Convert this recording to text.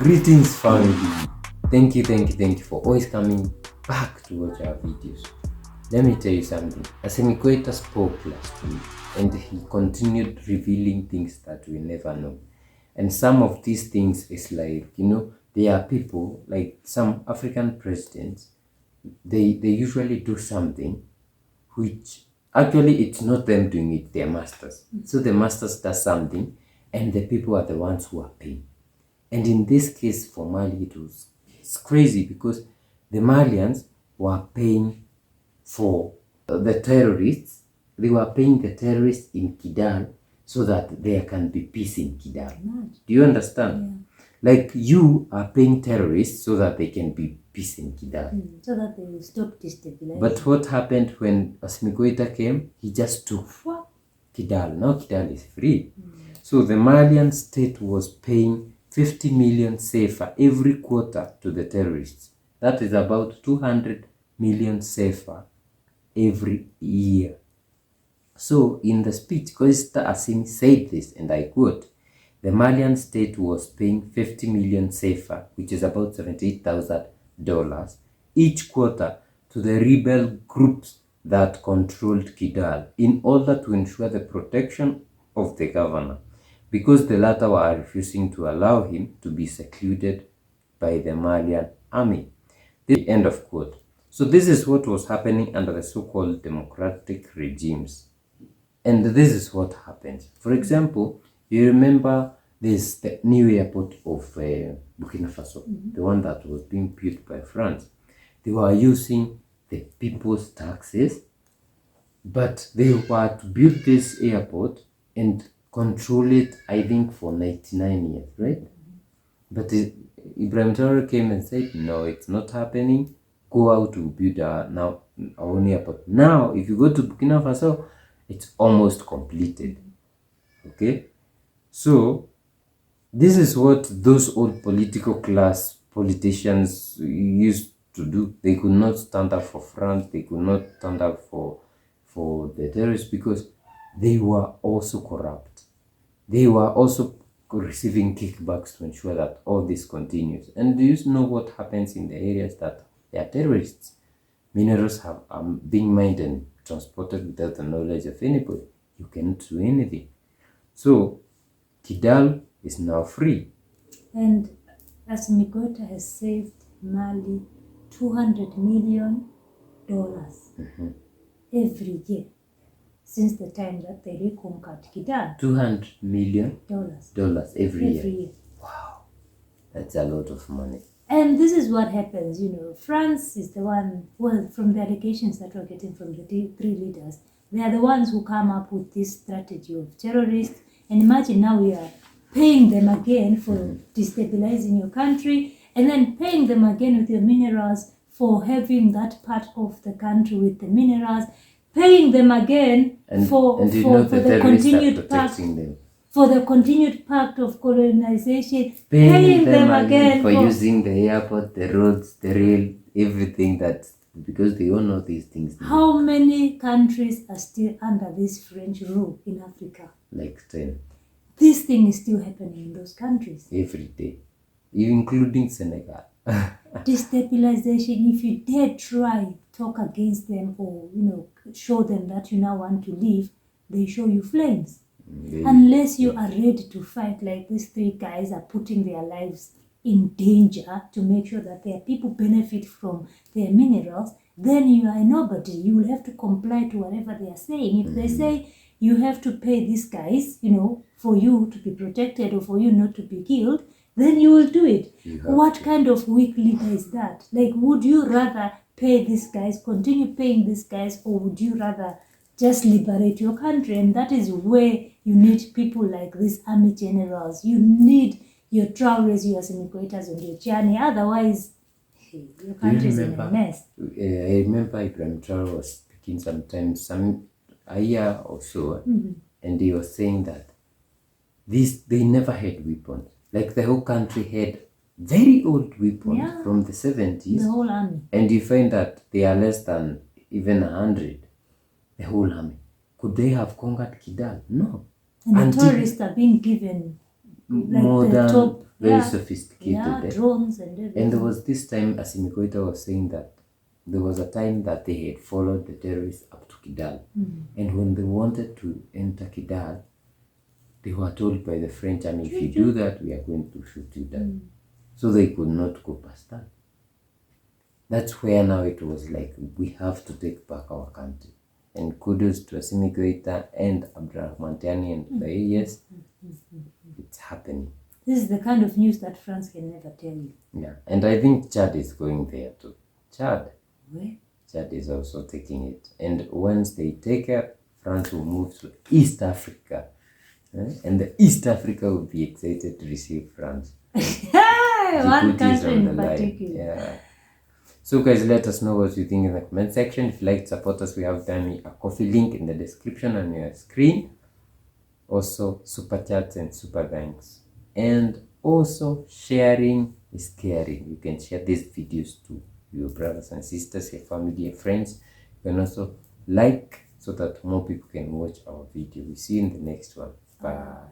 Greetings, family. Thank you for always coming back to watch our videos. Let me tell you something. Goita spoke last week and he continued revealing things that we never know. And some of these things is like, there are people, like some African presidents, they usually do something which actually it's not them doing it, they're masters. So the masters does something and the people are the ones who are paying. And in this case for Mali, it's crazy because the Malians were paying for the terrorists. They were paying the terrorists in Kidal so that there can be peace in Kidal. Do you understand? Yeah. Like you are paying terrorists so that they can be peace in Kidal. So that they will stop destabilizing. But what happened when Goita came? He just took Kidal. Now Kidal is free. So the Malian state was paying 50 million CFA every quarter to the terrorists. That is about 200 million CFA every year. So in the speech, Goita Assimi said this, and I quote, the Malian state was paying 50 million CFA, which is about $78,000 each quarter to the rebel groups that controlled Kidal in order to ensure the protection of the governor, because the latter were refusing to allow him to be secluded by the Malian army. The end of quote. So this is what was happening under the so-called democratic regimes. And this is what happens. For example, you remember this the new airport of Burkina Faso, the one that was being built by France. They were using the people's taxes, but they were to build this airport and control it, I think, for 99 years, right? But Ibrahim Traore came and said, no, it's not happening. Go out to build our own airport. Now, if you go to Burkina Faso, it's almost completed. Okay? So, this is what those old political class politicians used to do. They could not stand up for France. They could not stand up for the terrorists because they were also corrupt. They were also receiving kickbacks to ensure that all this continues. And do you know what happens in the areas that they are terrorists? Minerals are being mined and transported without the knowledge of anybody. You cannot do anything. So, Kidal is now free. And Assimi Goita has saved Mali $200 million every year since the time that they reconquered Kidal. $200 million every year. Wow, that's a lot of money. And this is what happens, France is the one, well, from the allegations that we're getting from the three leaders, they are the ones who come up with this strategy of terrorists. And imagine now we are paying them again for destabilizing your country, and then paying them again with your minerals for having that part of the country with the minerals, paying them again for the continued pact, for the continued pact of colonization, paying them again for using the airport, the roads, the rail, everything that, because they all know these things. How many countries are still under this French rule in Africa? Like 10. This thing is still happening in those countries. Every day, including Senegal. Destabilization, if you dare try talk against them or, show them that you now want to leave, they show you flames. Unless you are ready to fight like these three guys are putting their lives in danger to make sure that their people benefit from their minerals, then you are nobody. You will have to comply to whatever they are saying. If they say you have to pay these guys, for you to be protected or for you not to be killed, then you will do it. What kind of weak leader is that? Like, would you rather pay these guys, continue paying these guys, or would you rather just liberate your country? And that is where you need people like these army generals. You need your Traores, your Assimi Goitas, and your Chiani. Otherwise, your country is in a mess. I remember Ibrahim Traore was speaking sometimes, a year or so, and he was saying that they never had weapons. Like the whole country had very old weapons from the 70s. The whole army. And you find that they are less than even 100. The whole army. Could they have conquered Kidal? No. And the terrorists are being given modern, top, very yeah, sophisticated. drones and everything. And there was this time Assimi Goita was saying that there was a time that they had followed the terrorists up to Kidal. And when they wanted to enter Kidal, they were told by the French army, if you do that, we are going to shoot you down. So they could not go past that. That's where now it was like, we have to take back our country. And kudos to Assimi Goita and Abdurrahman Tiani and the yes, it's happening. This is the kind of news that France can never tell you. Yeah, and I think Chad is going there too. Chad. Where? Chad is also taking it. And once they take it, France will move to East Africa. And the East Africa will be excited to receive France. One country on the in line. particular. Yeah. So guys, let us know what you think in the comment section. If you like to support us, we have done a coffee link in the description on your screen. Also, super chats and super thanks. And also, sharing is caring. You can share these videos to your brothers and sisters, your family, your friends. You can also like so that more people can watch our video. We see you in the next one. Bye.